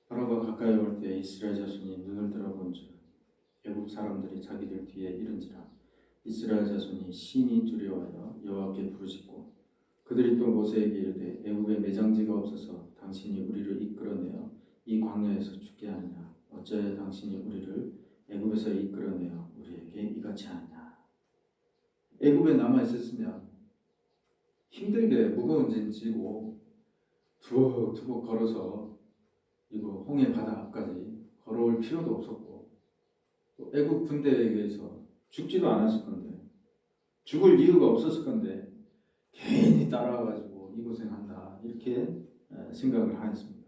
바로가 가까이 올 때 이스라엘 자손이 눈을 들어본즉 애굽 사람들이 자기들 뒤에 이른지라. 이스라엘 자손이 심히 두려워하여 여호와께 부르짖고 그들이 또 모세에게 이르되 애굽에 매장지가 없어서 당신이 우리를 이끌어내어 이 광야에서 죽게 하느냐. 어찌하여 당신이 우리를 애굽에서 이끌어내어 우리에게 이같이 하느냐. 애굽에 남아 있었으면 힘들게 무거운 짐 지고 두벅두벅 걸어서 이거 홍해 바다 앞까지 걸어올 필요도 없었고, 또 애국 군대에 의해서 죽지도 않았을 건데, 죽을 이유가 없었을 건데 괜히 따라와가지고 이 고생한다 이렇게 생각을 하였습니다.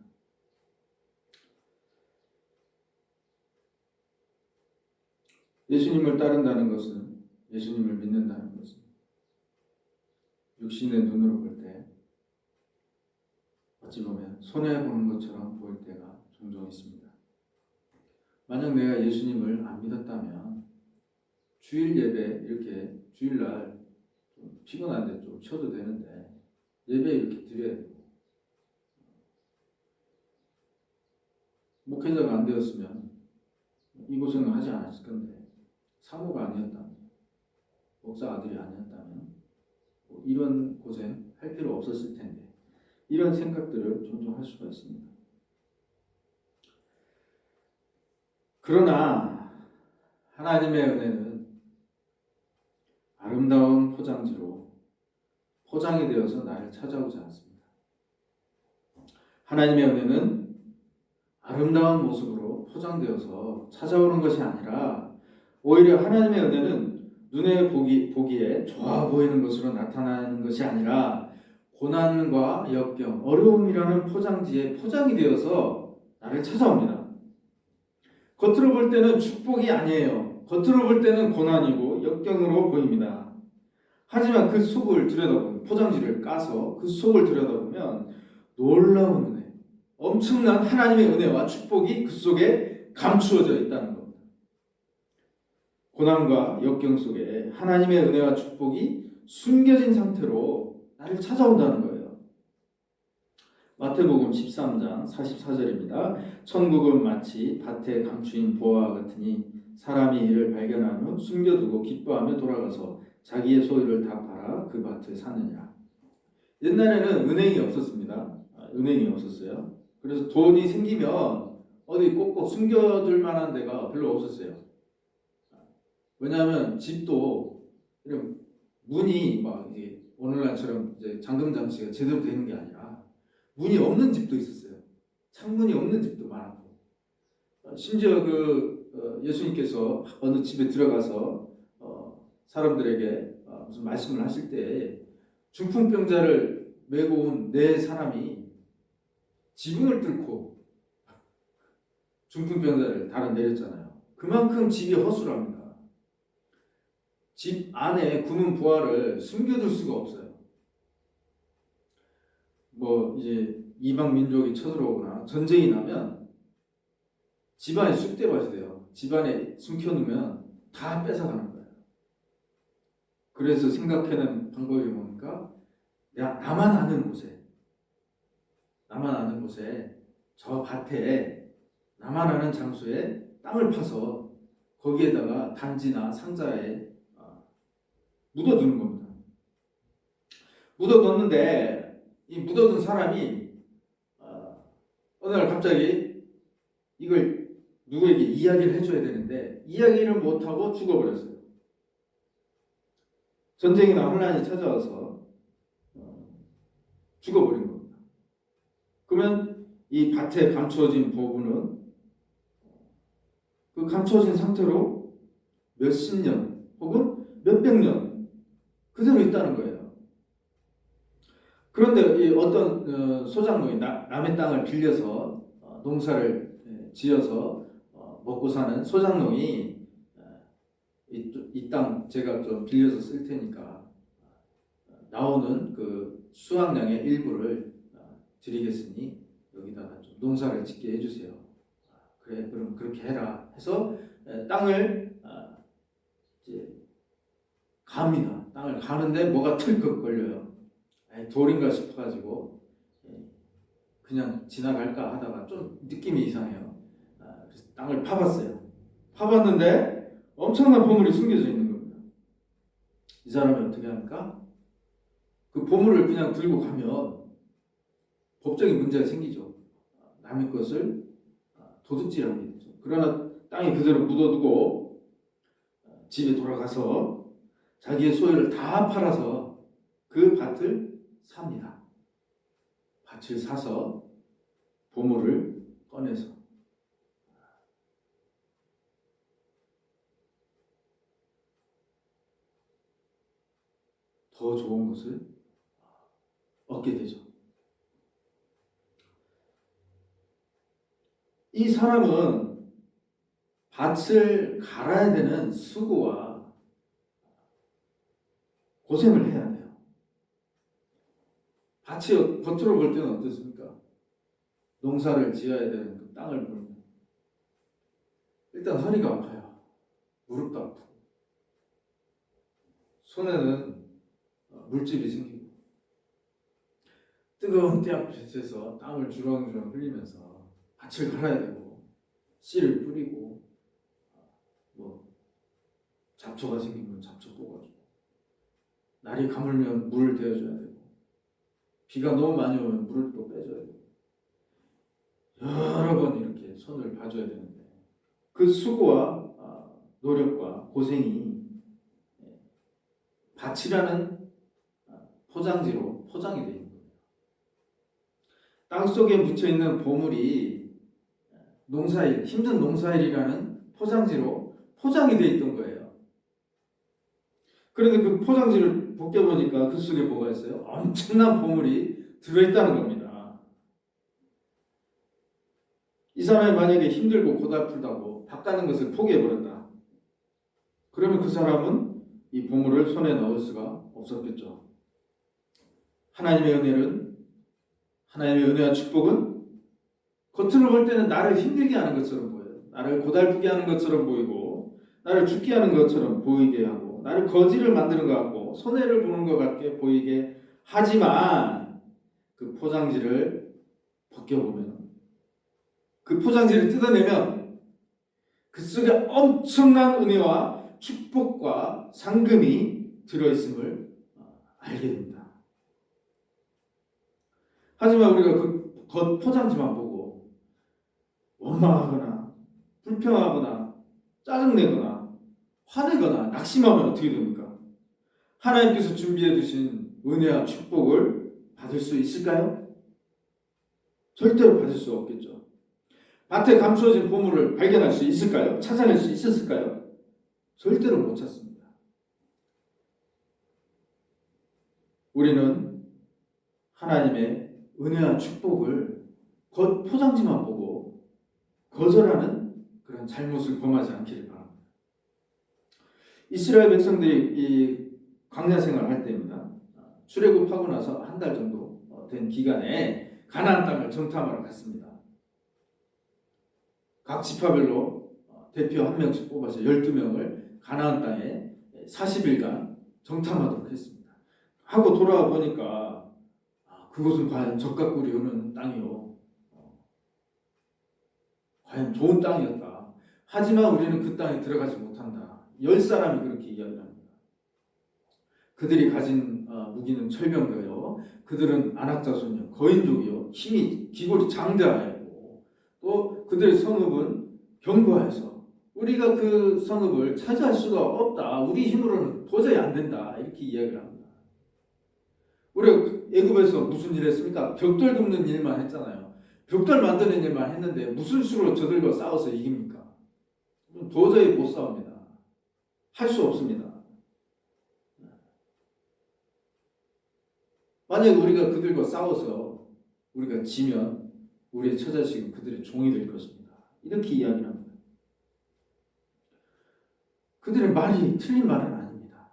예수님을 따른다는 것은, 예수님을 믿는다는 것은 육신의 눈으로 볼 때 어찌 보면 손해보는 것처럼 보일 때가 종종 있습니다. 만약 내가 예수님을 안 믿었다면 주일 예배 이렇게 주일날 좀 피곤한데 좀 쉬어도 되는데 예배 이렇게 드려야 되고, 목회자가 안 되었으면 이 고생을 하지 않았을 건데, 사모가 아니었다면, 목사 아들이 아니었다면 뭐 이런 고생 할 필요 없었을 텐데, 이런 생각들을 종종 할 수가 있습니다. 그러나 하나님의 은혜는 아름다운 포장지로 포장이 되어서 나를 찾아오지 않습니다. 하나님의 은혜는 아름다운 모습으로 포장되어서 찾아오는 것이 아니라, 오히려 하나님의 은혜는 눈에 보기에 좋아 보이는 것으로 나타나는 것이 아니라 고난과 역경, 어려움이라는 포장지에 포장이 되어서 나를 찾아옵니다. 겉으로 볼 때는 축복이 아니에요. 겉으로 볼 때는 고난이고 역경으로 보입니다. 하지만 그 속을 들여다보면, 포장지를 까서 그 속을 들여다보면 놀라운 은혜, 엄청난 하나님의 은혜와 축복이 그 속에 감추어져 있다는 겁니다. 고난과 역경 속에 하나님의 은혜와 축복이 숨겨진 상태로 나를 찾아온다는 거예요. 마태복음 13장 44절입니다. 천국은 마치 밭에 감추인 보화와 같으니 사람이 이를 발견한 후 숨겨두고 기뻐하며 돌아가서 자기의 소유를 다 팔아 그 밭을 사느니라. 옛날에는 은행이 없었습니다. 은행이 없었어요. 그래서 돈이 생기면 어디 꼭꼭 숨겨둘 만한 데가 별로 없었어요. 왜냐하면 집도 이런 문이 막 이제 오늘날처럼 이제 잠금 장치가 제대로 되는 게 아니라 문이 없는 집도 있었어요. 창문이 없는 집도 많았고, 심지어 예수님께서 어느 집에 들어가서 사람들에게 무슨 말씀을 하실 때 중풍병자를 메고 온 네 사람이 지붕을 뚫고 중풍병자를 달아 내렸잖아요. 그만큼 집이 허술합니다. 집 안에 구는 부하를 숨겨둘 수가 없어요. 뭐 이제 이방 민족이 쳐들어오거나 전쟁이 나면 집안에 쑥대밭이 돼요. 집안에 숨겨놓으면 다 뺏어가는 거예요. 그래서 생각해낸 방법이 뭡니까? 나만 아는 곳에 저 밭에 나만 아는 장소에 땅을 파서 거기에다가 단지나 상자에 묻어두는 겁니다. 묻어뒀는데 이 묻어둔 사람이 어느 날 갑자기 이걸 누구에게 이야기를 해줘야 되는데 이야기를 못하고 죽어버렸어요. 전쟁이나 혼란이 찾아와서 죽어버린 겁니다. 그러면 이 밭에 감추어진 보부는 그 감추어진 상태로 몇십 년 혹은 몇백 년 그대로 있다는 거예요. 그런데 이 어떤 소작농이 남의 땅을 빌려서 농사를 지어서 먹고 사는 소작농이 이 땅 제가 좀 빌려서 쓸 테니까 나오는 그 수확량의 일부를 드리겠으니 여기다가 좀 농사를 짓게 해주세요. 그래, 그럼 그렇게 해라 해서 땅을 이제 갑니다. 땅을 가는데 뭐가 틀컥 걸려요. 돌인가 싶어가지고 그냥 지나갈까 하다가 좀 느낌이 이상해요. 그래서 땅을 파봤어요. 파봤는데 엄청난 보물이 숨겨져 있는 겁니다. 이 사람이 어떻게 합니까? 그 보물을 그냥 들고 가면 법적인 문제가 생기죠. 남의 것을 도둑질하게 되죠. 그러나 땅에 그대로 묻어두고 집에 돌아가서 자기의 소유를 다 팔아서 그 밭을 삽니다. 밭을 사서 보물을 꺼내서 더 좋은 것을 얻게 되죠. 이 사람은 밭을 갈아야 되는 수고와 고생을 해야 돼요. 밭이 겉으로 볼 때는 어떻습니까? 농사를 지어야 되는 그 땅을 보면 일단 허리가 아파요. 무릎도 아프고 손에는 물집이 생기고 뜨거운 태양빛에서 땀을 주렁주렁 흘리면서 밭을 갈아야 되고 씨를 뿌리고 뭐 잡초가 생기면 잡초 뽑아주고 날이 가물면 물을 대어줘야 되고 비가 너무 많이 오면 물을 또 빼줘야 되고 여러 번 이렇게 손을 봐줘야 되는데 그 수고와 노력과 고생이 밭이라는 포장지로 포장이 되어 있는 거예요. 땅속에 묻혀있는 보물이 농사일, 힘든 농사일이라는 포장지로 포장이 되어 있던 거예요. 그런데 그 포장지를 벗겨보니까 그 속에 뭐가 있어요? 엄청난 보물이 들어있다는 겁니다. 이 사람이 만약에 힘들고 고달프다고 밥 가는 것을 포기해버렸다. 그러면 그 사람은 이 보물을 손에 넣을 수가 없었겠죠. 하나님의 은혜와 축복은 겉으로 볼 때는 나를 힘들게 하는 것처럼 보여요. 나를 고달프게 하는 것처럼 보이고 나를 죽게 하는 것처럼 보이게 하고 나를 거지를 만드는 것 같고 손해를 보는 것 같게 보이게 하지만 그 포장지를 벗겨보면 그 포장지를 뜯어내면 그 속에 엄청난 은혜와 축복과 상금이 들어있음을 알게 됩니다. 하지만 우리가 그 겉 포장지만 보고 원망하거나 불평하거나 짜증내거나 화내거나 낙심하면 어떻게 됩니까? 하나님께서 준비해 두신 은혜와 축복을 받을 수 있을까요? 절대로 받을 수 없겠죠. 밭에 감추어진 보물을 발견할 수 있을까요? 찾아낼 수 있었을까요? 절대로 못 찾습니다. 우리는 하나님의 은혜와 축복을 겉 포장지만 보고 거절하는 그런 잘못을 범하지 않기를 바랍니다. 이스라엘 백성들이 이 광야 생활을 할 때입니다. 출애굽하고 나서 한 달 정도 된 기간에 가나안 땅을 정탐하러 갔습니다. 각 지파별로 대표 한 명씩 뽑아서 12명을 가나안 땅에 40일간 정탐하도록 했습니다. 하고 돌아와 보니까 그곳은 과연 적각꿀이 흐르는 땅이요. 과연 좋은 땅이었다. 하지만 우리는 그 땅에 들어가지 못한다. 10사람이 그렇게 이야기합니다. 그들이 가진 무기는 철병거요. 그들은 안악자손이요. 거인족이요. 힘이 기골이 장대하였고 또 그들의 성읍은 견고해서 우리가 그 성읍을 차지할 수가 없다. 우리 힘으로는 도저히 안 된다. 이렇게 이야기를 합니다. 우리가 애굽에서 무슨 일 했습니까? 벽돌 굽는 일만 했잖아요. 벽돌 만드는 일만 했는데 무슨 수로 저들과 싸워서 이깁니까? 도저히 못 싸웁니다. 할 수 없습니다. 만약에 우리가 그들과 싸워서 우리가 지면 우리의 처자식은 그들의 종이 될 것입니다. 이렇게 이야기를 합니다. 그들의 말이 틀린 말은 아닙니다.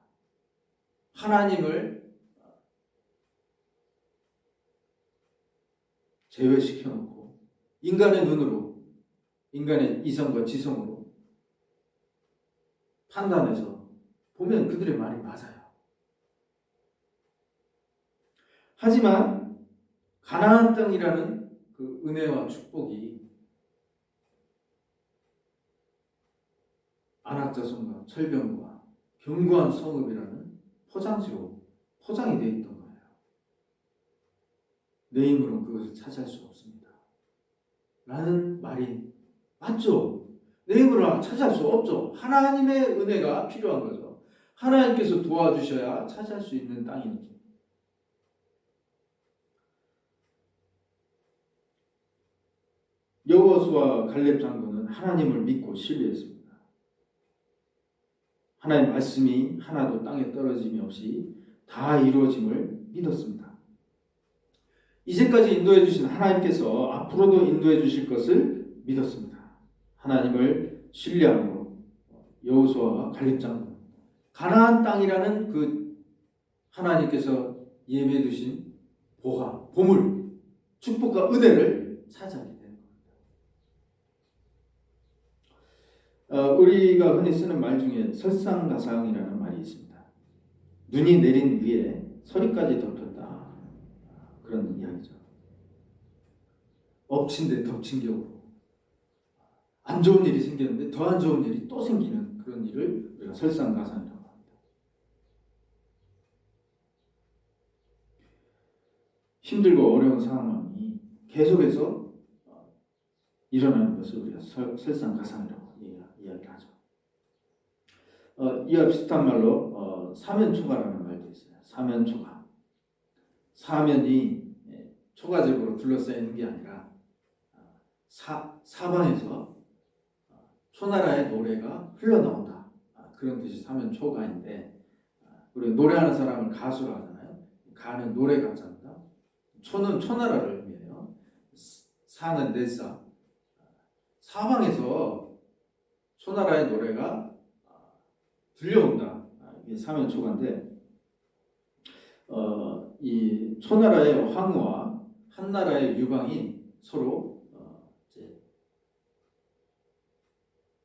하나님을 제외시켜놓고 인간의 눈으로 인간의 이성과 지성으로 판단해서 보면 그들의 말이 맞아요. 하지만 가나안 땅이라는 그 은혜와 축복이 안악자손과 철병과 견고한 성읍이라는 포장지로 포장이 되어 있던 거예요. 내 힘으로는 그것을 차지할 수 없습니다. 라는 말이 맞죠? 내 힘으로 차지할 수 없죠. 하나님의 은혜가 필요한 거죠. 하나님께서 도와주셔야 차지할 수 있는 땅이죠. 여호수아와 갈렙 장군은 하나님을 믿고 신뢰했습니다. 하나님 말씀이 하나도 땅에 떨어짐이 없이 다 이루어짐을 믿었습니다. 이제까지 인도해 주신 하나님께서 앞으로도 인도해 주실 것을 믿었습니다. 하나님을 신뢰함으로 여호수아와 갈렙 장군 가나안 땅이라는 그 하나님께서 예비해 두신 보화, 보물, 축복과 은혜를 차지하게 되는 겁니다. 우리가 흔히 쓰는 말 중에 설상가상이라는 말이 있습니다. 눈이 내린 위에 서리까지 덮였다. 그런 이야기죠. 엎친 데 덮친 격으로 안 좋은 일이 생겼는데 더 안 좋은 일이 또 생기는 그런 일을 우리가 설상가상이라고 합니다. 힘들고 어려운 상황이 계속해서 일어나는 것을 우리가 설상가상이라고 이야기를 하죠. 이와 비슷한 말로 사면초가라는 말도 있어요. 사면초가. 사면이 초가집으로 둘러싸이는 게 아니라 사방에서 초나라의 노래가 흘러나온다. 그런 뜻이 사면초가인데 우리 노래하는 사람을 가수라 하잖아요. 가는 노래 가짜입니다. 초는 초나라를 의미해요. 사는 내사. 사방에서 초나라의 노래가 들려온다. 이게 사면초가인데 이 초나라의 황후와 한나라의 유방이 서로 이제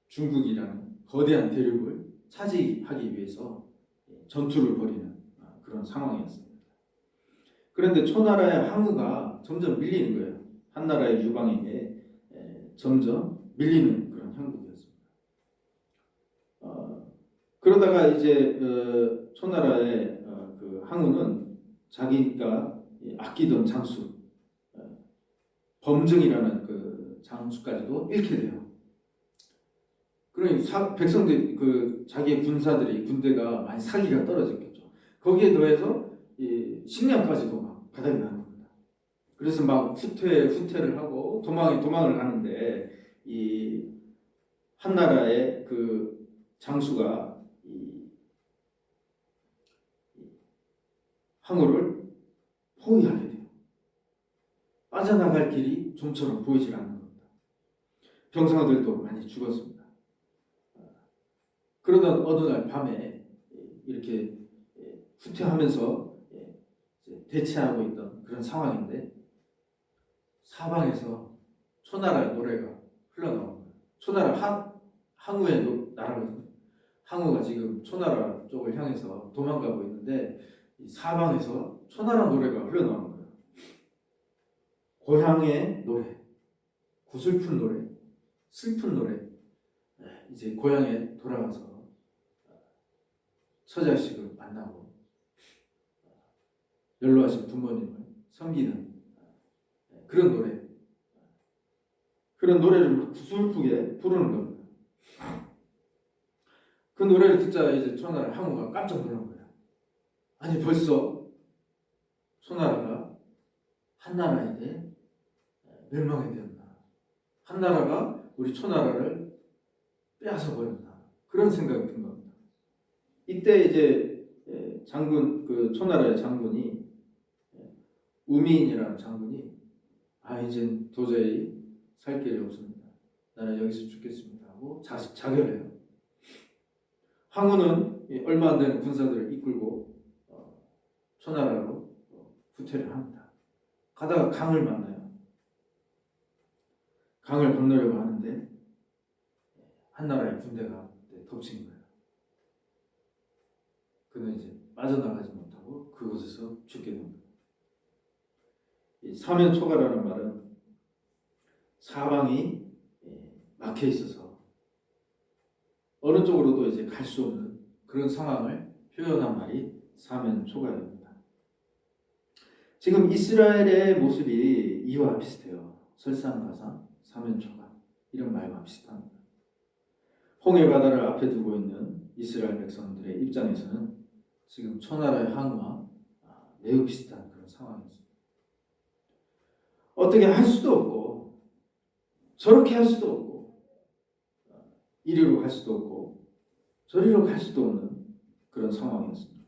중국이라는 거대한 대륙을 차지하기 위해서 전투를 벌이는 그런 상황이었습니다. 그런데 초나라의 황후가 점점 밀리는 거예요. 한나라의 유방에게 점점 밀리는 그런 형국이었습니다. 그러다가 이제 초나라의 그 황후는 자기가 아끼던 장수 범증이라는 그 장수까지도 잃게 돼요. 그러니 백성들 그 자기의 군대가 많이 사기가 떨어졌겠죠. 거기에 더해서 이 식량까지도 막 바닥이 나는 겁니다. 그래서 막 후퇴를 하고 도망을 하는데 이 한나라의 그 장수가 이 황후를 포위하게 돼요. 빠져나갈 길이 좀처럼 보이질 않는 겁니다. 병사들도 많이 죽었습니다. 그러던 어느 날 밤에 이렇게 후퇴하면서 대치하고 있던 그런 상황인데 사방에서 초나라의 노래가 흘러나오는 거예요. 초나라 항우의 나라거든요. 항우가 지금 초나라 쪽을 향해서 도망가고 있는데 이 사방에서 초나라 노래가 흘러나오는 거예요. 고향의 노래, 구슬픈 노래, 슬픈 노래. 이제 고향에 돌아가서 처자식을 만나고 연로하신 부모님을 섬기는 그런 노래, 그런 노래를 구슬프게 부르는 겁니다. 그 노래를 듣자 이제 초나라 항우가 깜짝 놀란 거예요. 아니 벌써 초나라가 한나라에게 멸망이 되었나? 한나라가 우리 초나라를 빼앗아 버렸나? 그런 생각이 든 겁니다. 이때 이제 그 초나라의 장군이 우민이라는 장군이 이제 도저히 살 길이 없습니다. 나는 여기서 죽겠습니다 하고 자결해요. 황후는 얼마 안 되는 군사들을 이끌고 초나라로 후퇴를 합니다. 가다가 강을 만나요. 강을 건너려고 하는데 한나라의 군대가 덮친 거예요. 그는 이제 빠져나가지 못하고 그곳에서 죽게 됩니다. 이 사면초가라는 말은 사방이 막혀 있어서 어느 쪽으로도 이제 갈 수 없는 그런 상황을 표현한 말이 사면초가입니다. 지금 이스라엘의 모습이 이와 비슷해요. 설상가상, 사면초가 이런 말과 비슷합니다. 홍해 바다를 앞에 두고 있는 이스라엘 백성들의 입장에서는 지금 초나라의 항우와 매우 비슷한 그런 상황이었습니다. 어떻게 할 수도 없고 저렇게 할 수도 없고 이리로 갈 수도 없고 저리로 갈 수도 없는 그런 상황이었습니다.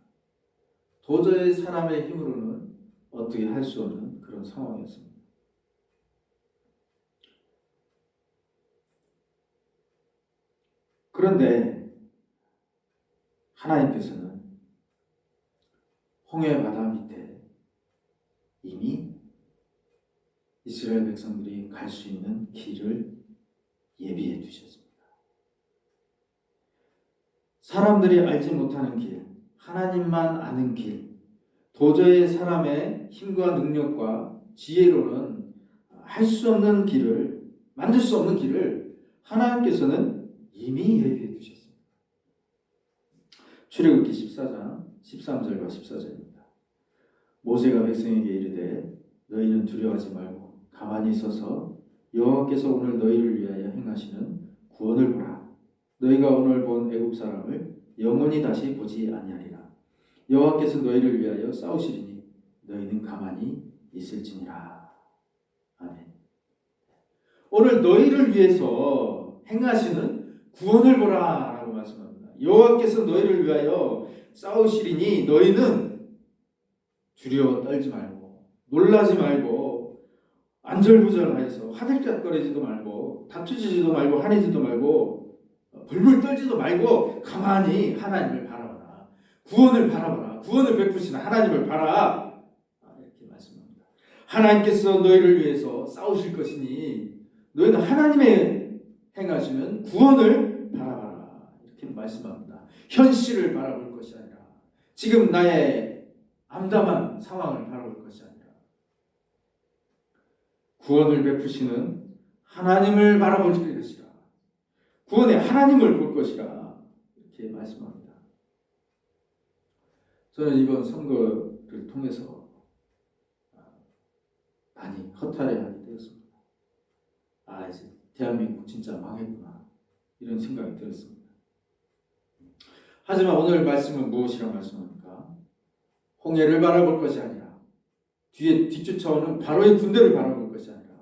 도저히 사람의 힘으로는 어떻게 할 수 없는 그런 상황이었습니다. 그런데 하나님께서는 홍해 바다 밑에 이미 이스라엘 백성들이 갈 수 있는 길을 예비해 두셨습니다. 사람들이 알지 못하는 길, 하나님만 아는 길, 도저히 사람의 힘과 능력과 지혜로는 할 수 없는 길을, 만들 수 없는 길을 하나님께서는 이미 예비해 두셨습니다. 출애굽기 14장 13절과 14절입니다. 모세가 백성에게 이르되 너희는 두려워하지 말고 가만히 서서 여호와께서 오늘 너희를 위하여 행하시는 구원을 보라. 너희가 오늘 본 애굽 사람을 영원히 다시 보지 아니하리라. 여호와께서 너희를 위하여 싸우시리니 너희는 가만히 있을지니라. 아멘. 오늘 너희를 위해서 행하시는 구원을 보라 라고 말씀합니다. 여호와께서 너희를 위하여 싸우시리니 너희는 두려워 떨지 말고 놀라지 말고 안절부절하여서 화들짝거리지도 말고 다투지도 말고 화내지도 말고 벌벌 떨지도 말고 가만히 하나님을 바라보라. 구원을 바라보라. 구원을 베푸시는 하나님을 바라. 이렇게 말씀합니다. 하나님께서 너희를 위해서 싸우실 것이니 너희는 하나님의 행하시는 구원을 바라봐라. 이렇게 말씀합니다. 현실을 바라볼 것이 아니라 지금 나의 암담한 상황을 바라볼 것이 아니라 구원을 베푸시는 하나님을 바라볼 것이라. 구원의 하나님을 볼 것이라. 이렇게 말씀합니다. 저는 이번 선거를 통해서 많이 허탈해하게 되었습니다. 이제 대한민국 진짜 망했구나 이런 생각이 들었습니다. 하지만 오늘 말씀은 무엇이라고 말씀합니까? 홍해를 바라볼 것이 아니라 뒤에 뒤쫓아오는 바로의 군대를 바라볼 것이 아니라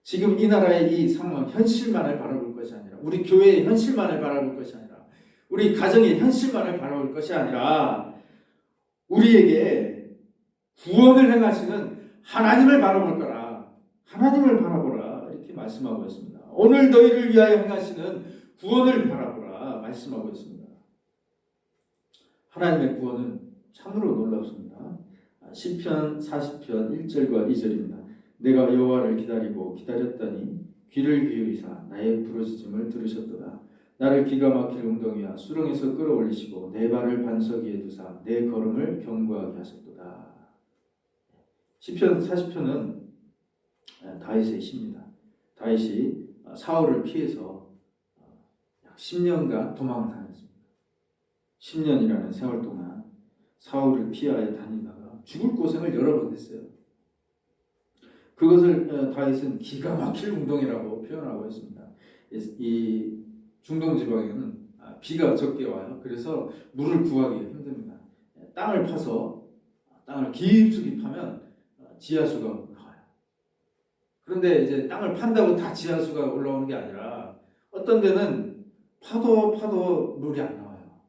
지금 이 나라의 이 상황 현실만을 바라볼 것이 아니라 우리 교회의 현실만을 바라볼 것이 아니라 우리 가정의 현실만을 바라볼 것이 아니라 우리에게 구원을 행하시는 하나님을 바라볼 거라. 하나님을 바라보라. 이렇게 말씀하고 있습니다. 오늘 너희를 위하여 행하시는 구원을 바라보라. 말씀하고 있습니다. 하나님의 구원은 참으로 놀랍습니다. 시편 40편 1절과 2절입니다. 내가 여호와를 기다리고 기다렸더니 귀를 기울이사 나의 부르짖음을 들으셨도다. 나를 기가 막힐 웅덩이와 수렁에서 끌어올리시고 내 발을 반석 위에 두사 내 걸음을 견고하게 하셨도다. 시편 40편은 다윗의 시입니다. 다윗이 사울을 피해서 약 10년간 도망을 다녔습니다. 10년이라는 세월 동안 사울을 피하여 다니다가 죽을 고생을 여러 번 했어요. 그것을 다윗은 기가 막힐 웅덩이라고 표현하고 있습니다. 이 중동 지방에는 비가 적게 와요. 그래서 물을 구하기가 힘듭니다. 땅을 파서 땅을 깊숙이 파면 지하수가 올라와요. 그런데 이제 땅을 판다고 다 지하수가 올라오는 게 아니라 어떤 데는 파도 물이 안 나와요.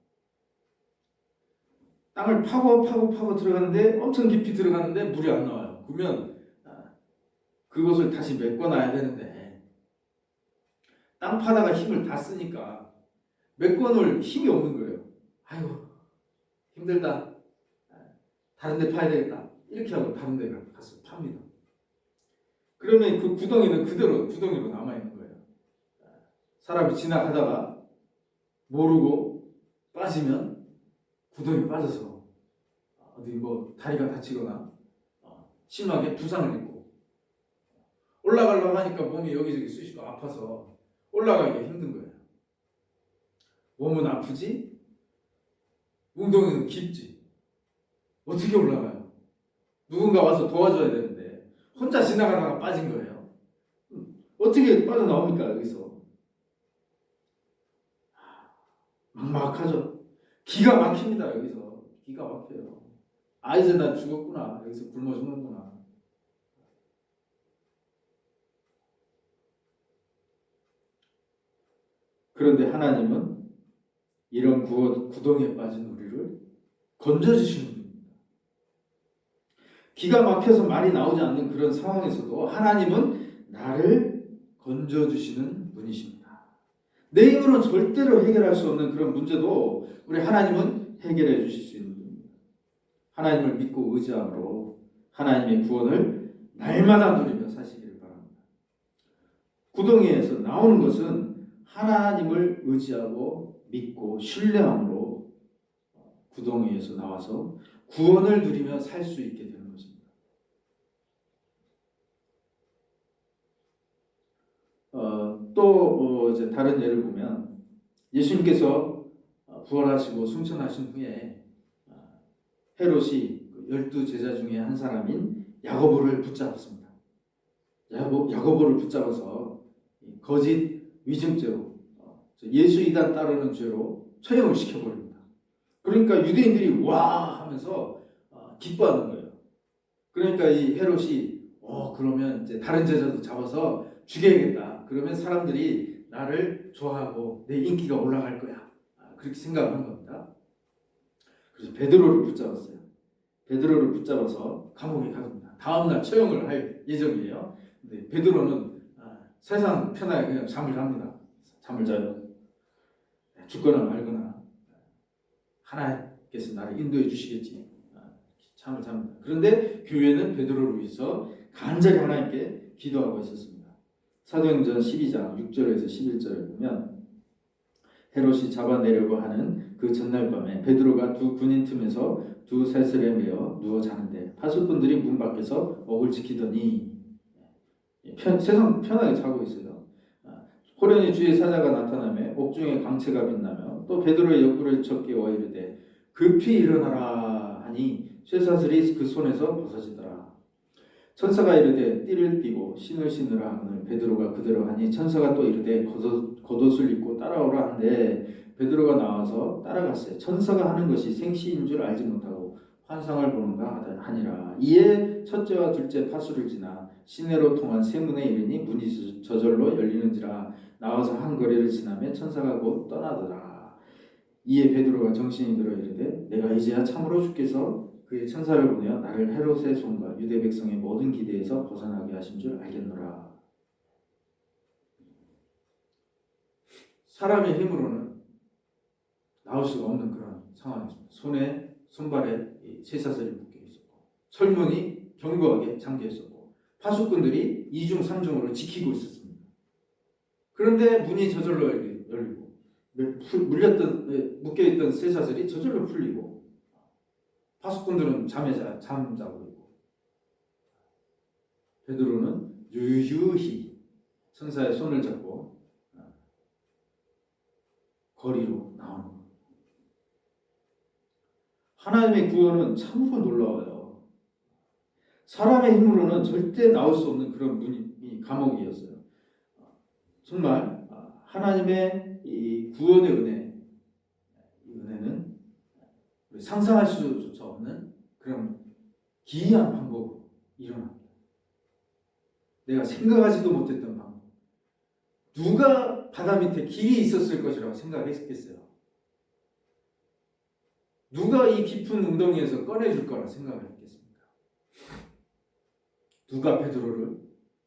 땅을 파고 들어가는데 엄청 깊이 들어가는데 물이 안 나와요. 그러면 그것을 다시 메꿔놔야 되는데 땅 파다가 힘을 다 쓰니까 메꿔놓을 힘이 없는 거예요. 아이고 힘들다. 다른 데 파야 되겠다. 이렇게 하고 다른 데 가서 팝니다. 그러면 그 구덩이는 그대로 구덩이로 남아있는 거예요. 사람이 지나가다가 모르고 빠지면 구덩이 빠져서 어디 다리가 다치거나 심하게 부상을 입고 올라가려고 하니까 몸이 여기저기 쑤시고 아파서 올라가기가 힘든 거예요. 몸은 아프지, 웅덩이는 깊지. 어떻게 올라가요? 누군가 와서 도와줘야 되는데 혼자 지나가다가 빠진 거예요. 어떻게 빠져나옵니까 여기서? 막막하죠. 기가 막힙니다 여기서. 기가 막혀요. 아 이제 난 죽었구나. 여기서 굶어 죽는구나. 그런데 하나님은 이런 구덩이에 빠진 우리를 건져주시는 분입니다. 기가 막혀서 말이 나오지 않는 그런 상황에서도 하나님은 나를 건져주시는 분이십니다. 내 힘으로는 절대로 해결할 수 없는 그런 문제도 우리 하나님은 해결해 주실 수 있는 분입니다. 하나님을 믿고 의지함으로 하나님의 구원을 날마다 누리며 사시기를 바랍니다. 구덩이에서 나오는 것은 하나님을 의지하고 믿고 신뢰함으로 구덩이에서 나와서 구원을 누리며 살 수 있게 되는 것입니다. 또 이제 다른 예를 보면 예수님께서 부활하시고 승천하신 후에 헤롯이 12제자 중에 한 사람인 야고보를 붙잡았습니다. 야고보를 붙잡아서 거짓 위증죄로 예수 이단 따르는 죄로 처형을 시켜버립니다. 그러니까 유대인들이 와 하면서 기뻐하는 거예요. 그러니까 이 헤롯이 그러면 이제 다른 제자도 잡아서 죽여야겠다. 그러면 사람들이 나를 좋아하고 내 인기가 올라갈 거야. 그렇게 생각한 겁니다. 그래서 베드로를 붙잡았어요. 베드로를 붙잡아서 감옥에 가둡니다. 다음날 처형을 할 예정이에요. 근데 베드로는 세상 편하게 그냥 잠을 잡니다. 잠을 자요. 죽거나 말거나 하나님께서 나를 인도해 주시겠지. 잠을 잡니다. 그런데 교회는 베드로를 위해서 간절히 하나님께 기도하고 있었습니다. 사도행전 12장 6절에서 11절을 보면 헤롯이 잡아내려고 하는 그 전날 밤에 베드로가 두 군인 틈에서 두 셋을에 매어 누워 자는데 파수꾼들이 문 밖에서 억을 지키더니 세상 편하게 자고 있어요. 호련히 주의 사자가 나타나며 옥중에 광채가 빛나며 또 베드로의 옆구리를 쳐 깨워 이르되 급히 일어나라 하니 쇠사슬이 그 손에서 벗어지더라. 천사가 이르되 띠를 띠고 신을 신으라 하거늘 베드로가 그대로 하니 천사가 또 이르되 겉옷을 입고 따라오라 하는데 베드로가 나와서 따라갔어요. 천사가 하는 것이 생시인 줄 알지 못하고 환상을 보는가 하니라. 이에 첫째와 둘째 파수를 지나 시내로 통한 세문에 이르니 문이 저절로 열리는지라. 나와서 한 거리를 지나며 천사가 곧 떠나더라. 이에 베드로가 정신이 들어 이르되 내가 이제야 참으로 주께서 그의 천사를 보내어 나를 헤롯의 손과 유대 백성의 모든 기대에서 벗어나게 하신 줄 알겠노라. 사람의 힘으로는 나올 수가 없는 그런 상황이었습니다. 손발에 쇠사슬이 묶여 있었고 철문이 견고하게 잠겨 있었고 파수꾼들이 2중 3중으로 지키고 있었습니다. 그런데 문이 저절로 열리고 묶여있던 쇠사슬이 저절로 풀리고 파수꾼들은 잠자고 있고 베드로는 유유히 천사의 손을 잡고 거리로 나오는 겁니다. 하나님의 구원은 참으로 놀라워요. 사람의 힘으로는 절대 나올 수 없는 그런 문이 감옥이었어요. 정말 하나님의 이 구원의 은혜, 이 은혜는 상상할 수조차 없는 그런 기이한 방법으로 일어납니다. 내가 생각하지도 못했던 방법. 누가 바다 밑에 길이 있었을 것이라고 생각했겠어요? 누가 이 깊은 웅덩이에서 꺼내줄 거라 생각을 했겠습니까? 누가 베드로를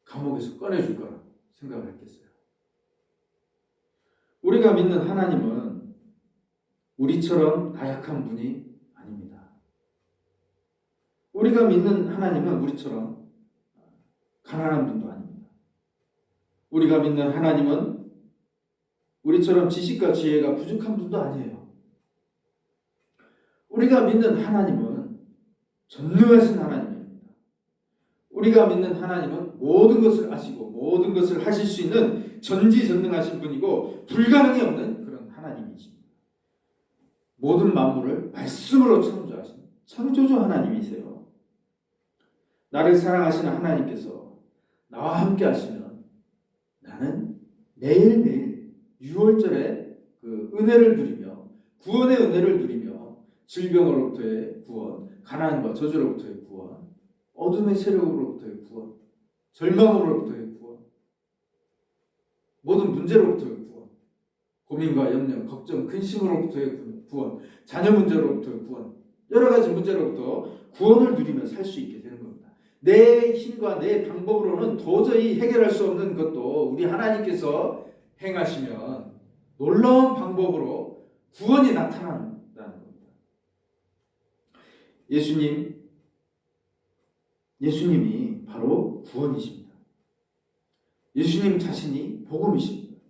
감옥에서 꺼내줄 거라 생각을 했겠어요? 우리가 믿는 하나님은 우리처럼 나약한 분이 아닙니다. 우리가 믿는 하나님은 우리처럼 가난한 분도 아닙니다. 우리가 믿는 하나님은 우리처럼 지식과 지혜가 부족한 분도 아니에요. 우리가 믿는 하나님은 전능하신 하나님입니다. 우리가 믿는 하나님은 모든 것을 아시고 모든 것을 하실 수 있는 전지전능하신 분이고 불가능이 없는 그런 하나님이십니다. 모든 만물을 말씀으로 창조하신 창조주 하나님이세요. 나를 사랑하시는 하나님께서 나와 함께 하시면 나는 매일매일 유월절에 그 은혜를 누리며 구원의 은혜를 누리며 질병으로부터의 구원, 가난과 저주로부터의 구원, 어둠의 세력으로부터의 구원, 절망으로부터의 구원, 모든 문제로부터의 구원, 고민과 염려, 걱정, 근심으로부터의 구원, 자녀 문제로부터의 구원, 여러 가지 문제로부터 구원을 누리며 살 수 있게 되는 겁니다. 내 힘과 내 방법으로는 도저히 해결할 수 없는 것도 우리 하나님께서 행하시면 놀라운 방법으로 구원이 나타난다는 겁니다. 예수님이 바로 구원이십니다. 예수님 자신이 복음이십니다.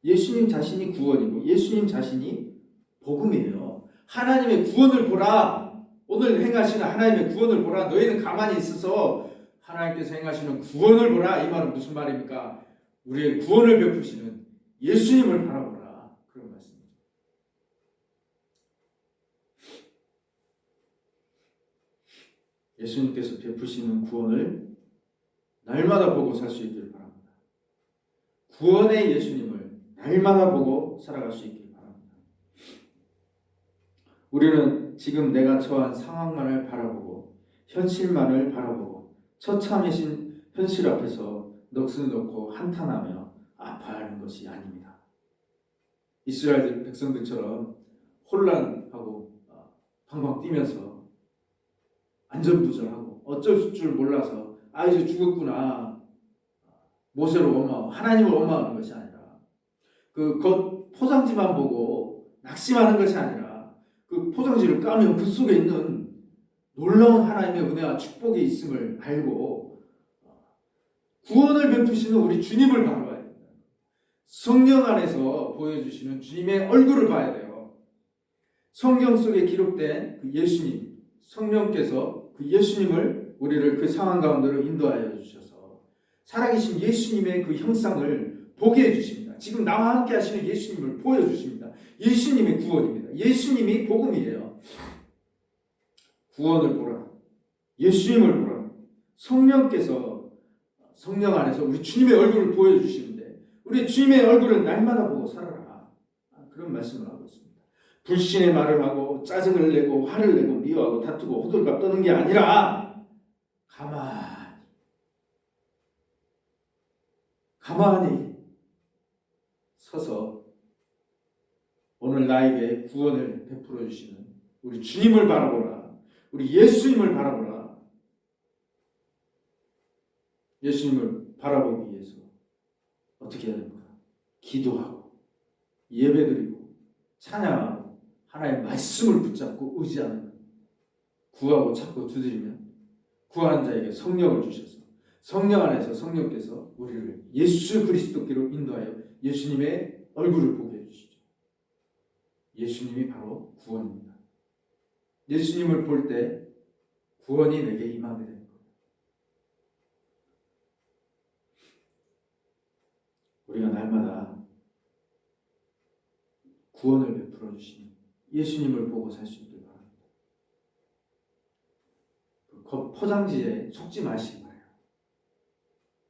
예수님 자신이 구원이고 예수님 자신이 복음이에요. 하나님의 구원을 보라. 오늘 행하시는 하나님의 구원을 보라. 너희는 가만히 있어서 하나님께서 행하시는 구원을 보라. 이 말은 무슨 말입니까? 우리의 구원을 베푸시는 예수님을 바라보라. 그런 말씀입니다. 예수님께서 베푸시는 구원을 날마다 보고 살 수 있기를 바랍니다. 구원의 예수님을 날마다 보고 살아갈 수 있기를 바랍니다. 우리는 지금 내가 처한 상황만을 바라보고 현실만을 바라보고 처참해진 현실 앞에서 넋을 놓고 한탄하며 아파하는 것이 아닙니다. 이스라엘 백성들처럼 혼란하고 방방 뛰면서 안전부절하고 어쩔 줄 몰라서 이제 죽었구나 모세로 원망하고 하나님을 원망하는 것이 아니라 그 겉 포장지만 보고 낙심하는 것이 아니라 그 포장지를 까면 그 속에 있는 놀라운 하나님의 은혜와 축복이 있음을 알고 구원을 베푸시는 우리 주님을 바라봐야 됩니다. 성령 안에서 보여주시는 주님의 얼굴을 봐야 돼요. 성경 속에 기록된 그 예수님, 성령께서 그 예수님을 우리를 그 상황 가운데로 인도하여 주셔서 살아계신 예수님의 그 형상을 보게 해주십니다. 지금 나와 함께 하시는 예수님을 보여주십니다. 예수님의 구원입니다. 예수님이 복음이에요. 구원을 보라. 예수님을 보라. 성령께서 성령 안에서 우리 주님의 얼굴을 보여주시는데 우리 주님의 얼굴을 날마다 보고 살아라. 그런 말씀을 하고 있습니다. 불신의 말을 하고 짜증을 내고 화를 내고 미워하고 다투고 호들갑 떠는 게 아니라 가만히 서서 오늘 나에게 구원을 베풀어 주시는 우리 주님을 바라보라. 우리 예수님을 바라보라. 예수님을 바라보기 위해서 어떻게 해야 됩니까? 기도하고 예배드리고 찬양하고 하나님의 말씀을 붙잡고 의지하는 구하고 찾고 두드리면 구하는 자에게 성령을 주셔서 성령 안에서 성령께서 우리를 예수 그리스도께로 인도하여 예수님의 얼굴을 보게 해주시죠. 예수님이 바로 구원입니다. 예수님을 볼 때 구원이 내게 임하게 되는 거예요. 우리가 날마다 구원을 베풀어 주시는 예수님을 보고 살 수 있길 바랍니다. 그 포장지에 속지 마시고